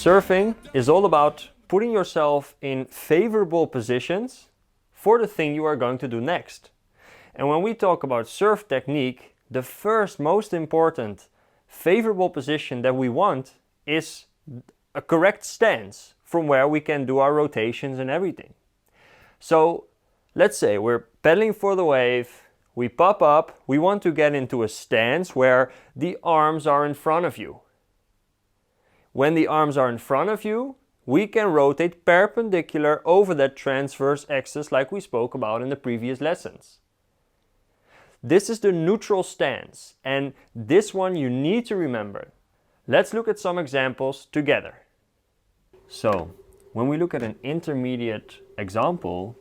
Surfing is all about putting yourself in favorable positions for the thing you are going to do next. And when we talk about surf technique, the first most important favorable position that we want is a correct stance from where we can do our rotations and everything. So let's say we're pedaling for the wave, we pop up, we want to get into a stance where the arms are in front of you. When the arms are in front of you, we can rotate perpendicular over that transverse axis like we spoke about in the previous lessons. This is the neutral stance, and this one you need to remember. Let's look at some examples together. So, when we look at an intermediate example,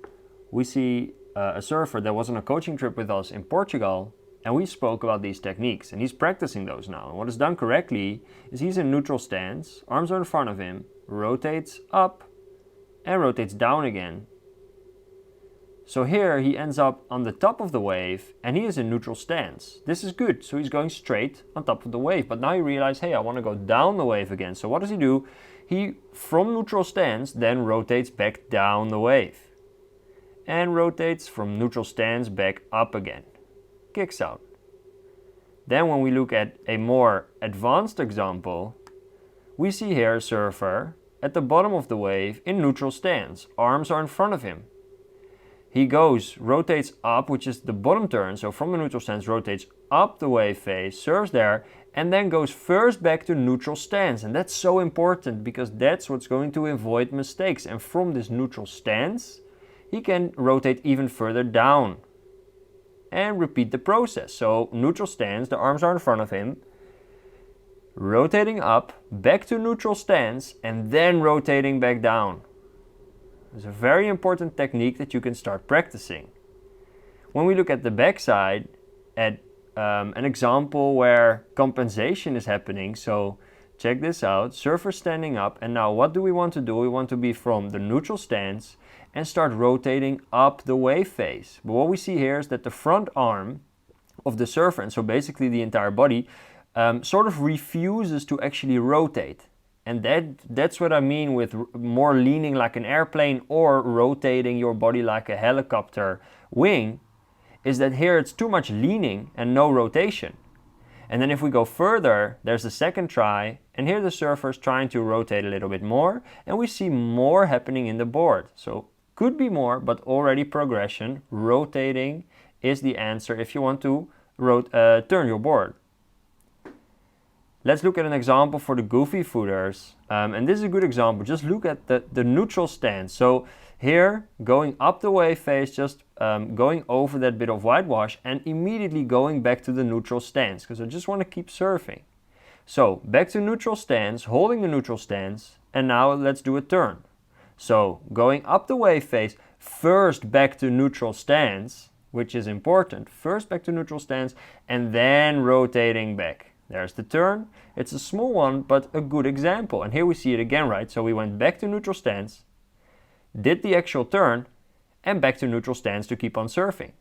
we see a surfer that was on a coaching trip with us in Portugal, and we spoke about these techniques, and he's practicing those now. And what is done correctly is he's in neutral stance, arms are in front of him, rotates up and rotates down again. So here he ends up on the top of the wave and he is in neutral stance. This is good, so he's going straight on top of the wave. But now you realize, hey, I want to go down the wave again. So what does he do? He, from neutral stance, then rotates back down the wave. And rotates from neutral stance back up again. Kicks out. Then when we look at a more advanced example, we see here a surfer at the bottom of the wave in neutral stance. Arms are in front of him. He goes, rotates up, which is the bottom turn, so from the neutral stance rotates up the wave face, surfs there, and then goes first back to neutral stance. And that's so important because that's what's going to avoid mistakes. And from this neutral stance, he can rotate even further down and repeat the process. So neutral stance, the arms are in front of him, rotating up, back to neutral stance, and then rotating back down. It's a very important technique that you can start practicing. When we look at the backside, at an example where compensation is happening, so check this out, surfer standing up, and now what do we want to do? We want to be from the neutral stance and start rotating up the wave face. But what we see here is that the front arm of the surfer, and so basically the entire body, sort of refuses to actually rotate. And that's what I mean with more leaning like an airplane or rotating your body like a helicopter wing, is that here it's too much leaning and no rotation. And then if we go further, there's the second try, and here the surfer is trying to rotate a little bit more, and we see more happening in the board. So could be more, but already progression. Rotating is the answer if you want to turn your board. Let's look at an example for the goofy footers. And this is a good example. Just look at the neutral stance. So here, going up the wave face, just going over that bit of whitewash and immediately going back to the neutral stance because I just want to keep surfing. So back to neutral stance, holding the neutral stance, and now let's do a turn. So going up the wave face, first back to neutral stance, which is important. First back to neutral stance and then rotating back. There's the turn. It's a small one, but a good example. And here we see it again, right? So we went back to neutral stance, did the actual turn, and back to neutral stance to keep on surfing.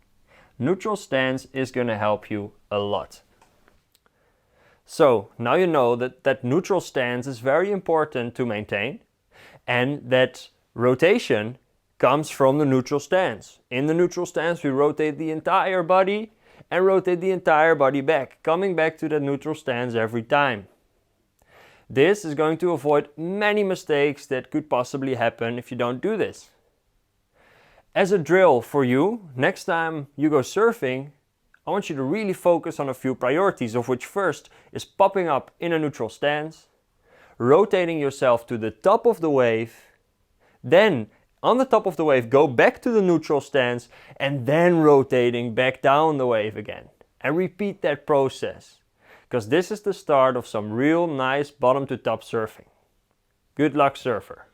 Neutral stance is going to help you a lot. So now you know that neutral stance is very important to maintain and that rotation comes from the neutral stance. In the neutral stance, we rotate the entire body and rotate the entire body back, coming back to the neutral stance every time. This is going to avoid many mistakes that could possibly happen if you don't do this. As a drill for you, next time you go surfing, I want you to really focus on a few priorities, of which first is popping up in a neutral stance, rotating yourself to the top of the wave, then on the top of the wave, go back to the neutral stance and then rotating back down the wave again. And repeat that process, because this is the start of some real nice bottom to top surfing. Good luck, surfer.